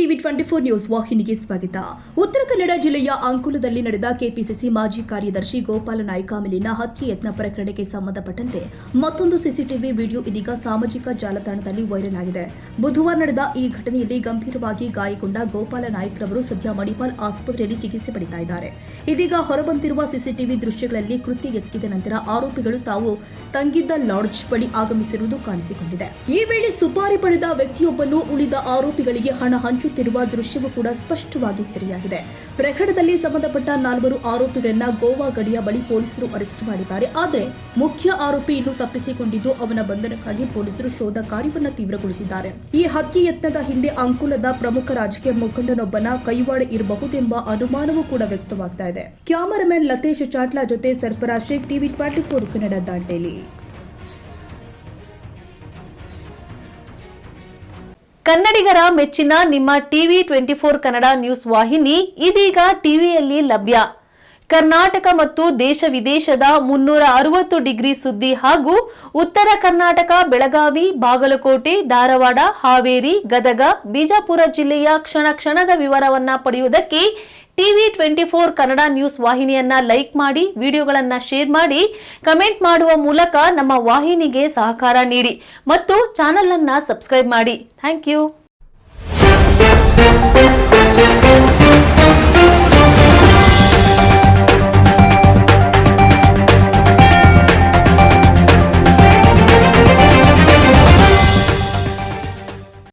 TV 24 news ವಾಹಿನಿಗೆ ಸ್ವಾಗತ. ಉತ್ತರ ಕನ್ನಡ ಜಿಲ್ಲೆಯ ಅಂಕೋಲದಲ್ಲಿ ನಡೆದ ಕೆಪಿಸಿಸಿ ಮಾಜಿ ಕಾರ್ಯದರ್ಶಿ ಗೋಪಾಲ ನಾಯ್ಕ ಮೇಲಿನ ಹತ್ಯೆ ಯತ್ನ ಪ್ರಕರಣಕ್ಕೆ ಸಂಬಂಧಪಟ್ಟಂತೆ ಮತ್ತೊಂದು ಸಿಸಿಟಿವಿ ವಿಡಿಯೋ ಇದೀಗ ಸಾಮಾಜಿಕ ಜಾಲತಾಣದಲ್ಲಿ ವೈರಲ್ ಆಗಿದೆ. ಬುಧವಾರ ನಡೆದ ಈ ಘಟನೆಯಲ್ಲಿ ಗಂಭೀರವಾಗಿ ಗಾಯಗೊಂಡ ಗೋಪಾಲ ನಾಯ್ಕ ರವರು ಸದ್ಯ ಮಣಿಪಾಲ್ ಆಸ್ಪತ್ರೆಯಲ್ಲಿ ಚಿಕಿತ್ಸೆ ಪಡೆಯುತ್ತಿದ್ದಾರೆ. ಇದೀಗ ಹೊರಬಂದಿರುವ ಸಿಸಿಟಿವಿ ದೃಶ್ಯಗಳಲ್ಲಿ ಕೃತ್ಯ ಎಸಗಿದ ನಂತರ ಆರೋಪಿಗಳು ತಾವು ತಂಗಿದ್ದ ಲಾಡ್ಜ್ ಬಳಿ ಆಗಮಿಸಿರುವುದು ಕಾಣಿಸಿಕೊಂಡಿದೆ. ಈ ವೇಳೆ ಸುಪಾರಿ ಪಡೆದ ವ್ಯಕ್ತಿಯೊಬ್ಬನು ಉಳಿದ ಆರೋಪಿಗಳಿಗೆ ಹಣ ಹಂಚುತ್ತಿರುವ ದೃಶ್ಯವೂ ಕೂಡ ಸ್ಪಷ್ಟವಾಗಿ ಸೆರೆಯಾಗಿದೆ. ಪ್ರಕರಣದಲ್ಲಿ ಸಂಬಂಧಪಟ್ಟ 4 ಆರೋಪಿಗಳನ್ನ ಗೋವಾ ಗಡಿಯ ಬಳಿ ಪೊಲೀಸರು ಅರೆಸ್ಟ್ ಮಾಡಿದ್ದಾರೆ. ಆದರೆ ಮುಖ್ಯ ಆರೋಪಿ ಇನ್ನೂ ತಪ್ಪಿಸಿಕೊಂಡಿದ್ದು ಅವನ ಬಂಧನಕ್ಕಾಗಿ ಪೊಲೀಸರು ಶೋಧ ಕಾರ್ಯವನ್ನು ತೀವ್ರಗೊಳಿಸಿದ್ದಾರೆ. ಈ ಹತ್ಯೆ ಯತ್ನದ ಹಿಂದೆ ಅಂಕೋಲದ ಪ್ರಮುಖ ರಾಜಕೀಯ ಮುಖಂಡನೊಬ್ಬನ ಕೈವಾಡ ಇರಬಹುದೆಂಬ ಅನುಮಾನವೂ ಕೂಡ ವ್ಯಕ್ತವಾಗ್ತಾ ಇದೆ. ಕ್ಯಾಮರಾಮನ್ ಲತೇಶ್ ಚಾಟ್ಲಾ ಜೊತೆ ಸರ್ಫರಾಜ್ ಶೇಖ್, ಟಿವಿ 24 ಕನ್ನಡ, ದಾಂಡೇಲಿ. ಕನ್ನಡಿಗರ ಮೆಚ್ಚಿನ ನಿಮ್ಮ ಟಿವಿ 24 ಕನ್ನಡ ನ್ಯೂಸ್ ವಾಹಿನಿ ಇದೀಗ ಟಿವಿಯಲ್ಲಿ ಲಭ್ಯ. ಕರ್ನಾಟಕ ಮತ್ತು ದೇಶ ವಿದೇಶದ 360 ಡಿಗ್ರಿ ಸುದ್ದಿ ಹಾಗೂ ಉತ್ತರ ಕರ್ನಾಟಕ, ಬೆಳಗಾವಿ, ಬಾಗಲಕೋಟೆ, ಧಾರವಾಡ, ಹಾವೇರಿ, ಗದಗ, ಬಿಜಾಪುರ ಜಿಲ್ಲೆಯ ಕ್ಷಣ ಕ್ಷಣದ ವಿವರವನ್ನ ಪಡೆಯುವುದಕ್ಕೆ ಟಿವಿ 24 ಕನ್ನಡ ನ್ಯೂಸ್ ವಾಹಿನಿಯನ್ನ ಲೈಕ್ ಮಾಡಿ, ವಿಡಿಯೋಗಳನ್ನ ಶೇರ್ ಮಾಡಿ, ಕಮೆಂಟ್ ಮಾಡುವ ಮೂಲಕ ನಮ್ಮ ವಾಹಿನಿಗೆ ಸಹಕಾರ ನೀಡಿ ಮತ್ತು ಚಾನೆಲ್ ಅನ್ನ ಸಬ್ಸ್ಕ್ರೈಬ್ ಮಾಡಿ. Thank you.